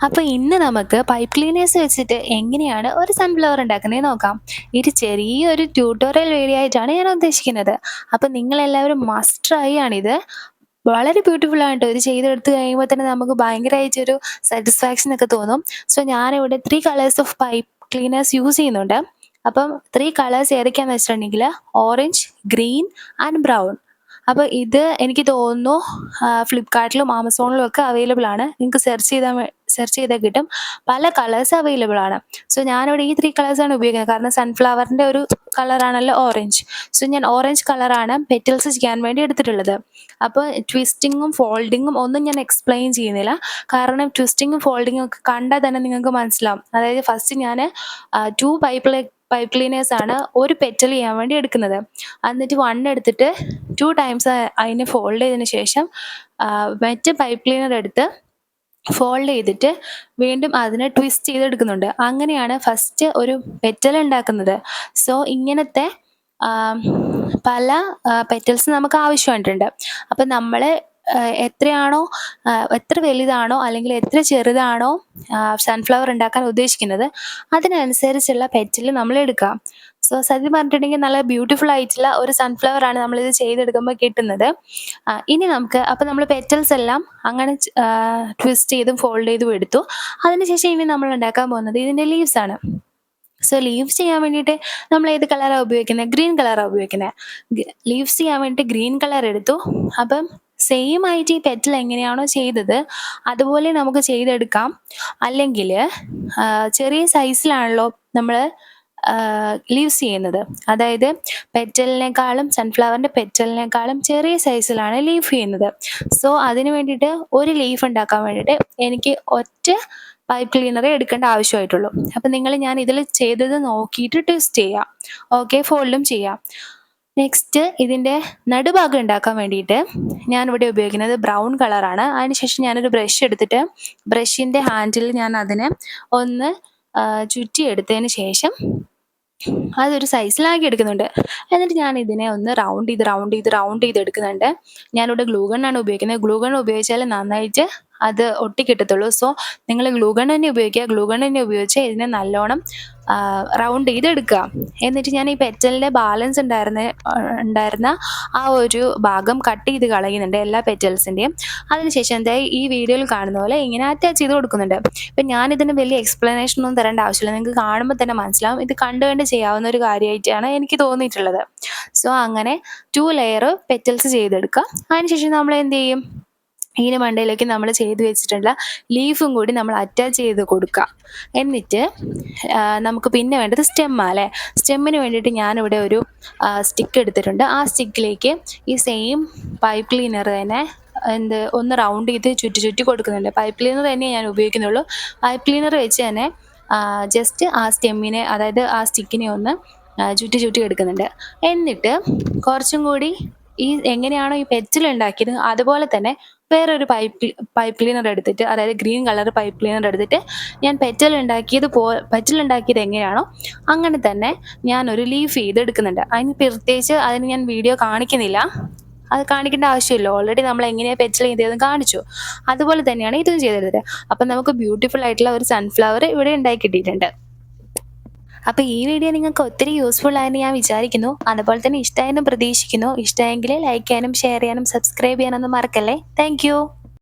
അപ്പോൾ ഇന്ന് നമുക്ക് പൈപ്പ് ക്ലീനേഴ്സ് വെച്ചിട്ട് എങ്ങനെയാണ് ഒരു സൺഫ്ലവർ ഉണ്ടാക്കുന്നത് നോക്കാം. ഇത് ചെറിയൊരു ട്യൂട്ടോറിയൽ വീഡിയോ ആയിട്ടാണ് ഞാൻ ഉദ്ദേശിക്കുന്നത്. അപ്പോൾ നിങ്ങളെല്ലാവരും മസ്റ്റ് ട്രൈ ആണിത്. വളരെ ബ്യൂട്ടിഫുൾ ആണ് ട്ടോ. ഇത് ചെയ്തെടുത്ത് കഴിയുമ്പോൾ തന്നെ നമുക്ക് ഭയങ്കരമായിട്ടൊരു സാറ്റിസ്ഫാക്ഷൻ ഒക്കെ തോന്നും. സോ ഞാനിവിടെ 3 colours of pipe cleaners use ചെയ്യുന്നുണ്ട്. അപ്പം 3 കളേഴ്സ് ഏതൊക്കെയാണെന്ന് വെച്ചിട്ടുണ്ടെങ്കിൽ ഓറഞ്ച്, ഗ്രീൻ ആൻഡ് ബ്രൗൺ. അപ്പോൾ ഇത് എനിക്ക് തോന്നുന്നു ഫ്ലിപ്കാർട്ടിലും ആമസോണിലും ഒക്കെ അവൈലബിൾ ആണ്. നിങ്ങൾക്ക് സെർച്ച് ചെയ്താൽ കിട്ടും. പല കളേഴ്സ് അവൈലബിൾ ആണ്. സോ ഞാനിവിടെ ഈ 3 കളേഴ്സാണ് ഉപയോഗിക്കുന്നത്. കാരണം സൺഫ്ലവറിൻ്റെ ഒരു കളറാണല്ലോ ഓറഞ്ച്. സോ ഞാൻ ഓറഞ്ച് കളറാണ് പെറ്റൽസ് ചെയ്യാൻ വേണ്ടി എടുത്തിട്ടുള്ളത്. അപ്പോൾ ട്വിസ്റ്റിങ്ങും ഫോൾഡിങ്ങും ഒന്നും ഞാൻ എക്സ്പ്ലെയിൻ ചെയ്യുന്നില്ല. കാരണം ട്വിസ്റ്റിങ്ങും ഫോൾഡിങ്ങും ഒക്കെ കണ്ടാൽ തന്നെ നിങ്ങൾക്ക് മനസ്സിലാവും. അതായത് ഫസ്റ്റ് ഞാൻ 2 പൈപ്പ് ക്ലീനേഴ്സ് ആണ് ഒരു പെറ്റൽ ചെയ്യാൻ വേണ്ടി എടുക്കുന്നത്. എന്നിട്ട് 1 എടുത്തിട്ട് 2 ടൈംസ് അതിനെ ഫോൾഡ് ചെയ്തതിന് ശേഷം മറ്റ് പൈപ്പ് ക്ലീനർ എടുത്ത് ഫോൾഡ് ചെയ്തിട്ട് വീണ്ടും അതിനെ ട്വിസ്റ്റ് ചെയ്തെടുക്കുന്നുണ്ട്. അങ്ങനെയാണ് ഫസ്റ്റ് ഒരു പെറ്റൽ ഉണ്ടാക്കുന്നത്. സോ ഇങ്ങനത്തെ പല പെറ്റൽസ് നമുക്ക് ആവശ്യമായിട്ടുണ്ട്. അപ്പം നമ്മൾ എത്ര വലുതാണോ അല്ലെങ്കിൽ എത്ര ചെറുതാണോ സൺഫ്ലവർ ഉണ്ടാക്കാൻ ഉദ്ദേശിക്കുന്നത് അതിനനുസരിച്ചുള്ള പെറ്റൽ നമ്മൾ എടുക്കുക. സോ സത്യം പറഞ്ഞിട്ടുണ്ടെങ്കിൽ നല്ല ബ്യൂട്ടിഫുൾ ആയിട്ടുള്ള ഒരു സൺഫ്ലവർ ആണ് നമ്മളിത് ചെയ്തെടുക്കുമ്പോൾ കിട്ടുന്നത്. ഇനി നമുക്ക് അപ്പോൾ നമ്മൾ പെറ്റൽസ് എല്ലാം അങ്ങനെ ട്വിസ്റ്റ് ചെയ്തും ഫോൾഡ് ചെയ്തും എടുത്തു. അതിനുശേഷം ഇനി നമ്മൾ ഉണ്ടാക്കാൻ പോകുന്നത് ഇതിൻ്റെ ലീവ്സ് ആണ്. സോ ലീവ്സ് ചെയ്യാൻ വേണ്ടിയിട്ട് നമ്മൾ ഏത് കളറാണ് ഉപയോഗിക്കുന്നത്? ഗ്രീൻ കളറാണ് ഉപയോഗിക്കുന്നത്. ലീവ്സ് ചെയ്യാൻ വേണ്ടിയിട്ട് ഗ്രീൻ കളർ എടുത്തു. അപ്പം സെയിം ആയിട്ട് ഈ പെറ്റൽ എങ്ങനെയാണോ ചെയ്തത് അതുപോലെ നമുക്ക് ചെയ്തെടുക്കാം. അല്ലെങ്കിൽ ചെറിയ സൈസിലാണല്ലോ നമ്മൾ ലീവ്സ് ചെയ്യുന്നത്. അതായത് പെറ്റലിനേക്കാളും സൺഫ്ലവറിൻ്റെ പെറ്റലിനേക്കാളും ചെറിയ സൈസിലാണ് ലീഫ് ചെയ്യുന്നത്. സോ അതിന് വേണ്ടിയിട്ട് ഒരു ലീഫ് ഉണ്ടാക്കാൻ വേണ്ടിയിട്ട് എനിക്ക് ഒറ്റ പൈപ്പ് ക്ലീനറേ എടുക്കേണ്ട ആവശ്യമായിട്ടുള്ളൂ. അപ്പം ഞാൻ ഇതിൽ ചെയ്തത് നോക്കിയിട്ട് ട്വിസ്റ്റ് ചെയ്യാം. ഓക്കെ, ഫോൾഡും ചെയ്യാം. നെക്സ്റ്റ് ഇതിൻ്റെ നടുഭാഗം ഉണ്ടാക്കാൻ വേണ്ടിയിട്ട് ഞാനിവിടെ ഉപയോഗിക്കുന്നത് ബ്രൗൺ കളറാണ്. അതിനുശേഷം ഞാനൊരു ബ്രഷ് എടുത്തിട്ട് ബ്രഷിൻ്റെ ഹാൻഡിൽ ഞാൻ അതിനെ ഒന്ന് ചുറ്റിയെടുത്തതിന് ശേഷം അതൊരു സൈസിലാക്കി എടുക്കുന്നുണ്ട്. എന്നിട്ട് ഞാൻ ഇതിനെ ഒന്ന് റൗണ്ട് ചെയ്ത് എടുക്കുന്നുണ്ട്. ഞാനിവിടെ ഗ്ലൂഗണ്ണാണ് ഉപയോഗിക്കുന്നത്. ഗ്ലൂഗൺ ഉപയോഗിച്ചാൽ നന്നായിട്ട് അത് ഒട്ടിക്കിട്ടത്തുള്ളൂ. സോ നിങ്ങൾ ഗ്ലൂഗൺ തന്നെ ഉപയോഗിക്കുക. ഗ്ലൂഗൺ തന്നെ ഉപയോഗിച്ച് ഇതിനെ നല്ലോണം റൗണ്ട് ചെയ്തെടുക്കുക. എന്നിട്ട് ഞാൻ ഈ പെറ്റലിൻ്റെ ബാലൻസ് ഉണ്ടായിരുന്ന ആ ഒരു ഭാഗം കട്ട് ചെയ്ത് കളയുന്നുണ്ട്, എല്ലാ പെറ്റൽസിൻ്റെയും. അതിനുശേഷം ഈ വീഡിയോയിൽ കാണുന്ന പോലെ ഇങ്ങനെ അറ്റാച്ച് ചെയ്ത് കൊടുക്കുന്നുണ്ട്. ഇപ്പം ഞാനിതിന് വലിയ എക്സ്പ്ലനേഷൻ ഒന്നും തരേണ്ട ആവശ്യമില്ല. നിങ്ങൾക്ക് കാണുമ്പോൾ തന്നെ മനസ്സിലാവും. ഇത് കണ്ട് ചെയ്യാവുന്ന ഒരു കാര്യമായിട്ടാണ് എനിക്ക് തോന്നിയിട്ടുള്ളത്. സോ അങ്ങനെ 2 ലെയർ പെറ്റൽസ് ചെയ്തെടുക്കുക. അതിനുശേഷം നമ്മൾ എന്ത് ചെയ്യും? ഇതിന് മണ്ടയിലേക്ക് നമ്മൾ ചെയ്ത് വെച്ചിട്ടുള്ള ലീഫും കൂടി നമ്മൾ അറ്റാച്ച് ചെയ്ത് കൊടുക്കുക. എന്നിട്ട് നമുക്ക് പിന്നെ വേണ്ടത് സ്റ്റെമ്മാല്ലേ. സ്റ്റെമ്മിന് വേണ്ടിയിട്ട് ഞാനിവിടെ ഒരു സ്റ്റിക്ക് എടുത്തിട്ടുണ്ട്. ആ സ്റ്റിക്കിലേക്ക് ഈ സെയിം പൈപ്പ് ക്ലീനർ തന്നെ ഒന്ന് റൗണ്ട് ചെയ്ത് ചുറ്റി കൊടുക്കുന്നുണ്ട്. പൈപ്പ് ക്ലീനർ തന്നെ ഞാൻ ഉപയോഗിക്കുന്നുള്ളൂ. പൈപ്പ് ക്ലീനർ വെച്ച് തന്നെ ജസ്റ്റ് ആ സ്റ്റെമ്മിനെ, അതായത് ആ സ്റ്റിക്കിനെ ഒന്ന് ചുറ്റി എടുക്കുന്നുണ്ട്. എന്നിട്ട് കുറച്ചും കൂടി എങ്ങനെയാണോ ഈ പെറ്റൽ ഉണ്ടാക്കിയത് അതുപോലെ തന്നെ വേറൊരു പൈപ്പ് ക്ലീനർ എടുത്തിട്ട്, അതായത് ഗ്രീൻ കളർ പൈപ്പ് ക്ലീനർ എടുത്തിട്ട് ഞാൻ പെറ്റൽ ഉണ്ടാക്കിയത് എങ്ങനെയാണോ അങ്ങനെ തന്നെ ഞാനൊരു ലീഫ് ചെയ്തെടുക്കുന്നുണ്ട്. അതിന് ഞാൻ വീഡിയോ കാണിക്കുന്നില്ല. അത് കാണിക്കേണ്ട ആവശ്യമില്ല. ഓൾറെഡി നമ്മൾ എങ്ങനെയാണ് പെറ്റൽ ചെയ്തതെന്ന് കാണിച്ചു. അതുപോലെ തന്നെയാണ് ഇതും ചെയ്തെടുത്തത്. അപ്പം നമുക്ക് ബ്യൂട്ടിഫുൾ ആയിട്ടുള്ള ഒരു സൺഫ്ലവർ ഇവിടെ ഉണ്ടാക്കി കിട്ടിയിട്ടുണ്ട്. അപ്പോൾ ഈ വീഡിയോ നിങ്ങൾക്ക് ഒത്തിരി യൂസ്ഫുൾ ആയെന്ന് ഞാൻ വിചാരിക്കുന്നു. അതുപോലെ തന്നെ ഇഷ്ടമായെന്നും പ്രതീക്ഷിക്കുന്നു. ഇഷ്ടമെങ്കിൽ ലൈക്ക് ചെയ്യാനും ഷെയർ ചെയ്യാനും സബ്സ്ക്രൈബ് ചെയ്യാനൊന്നും മറക്കല്ലേ. താങ്ക്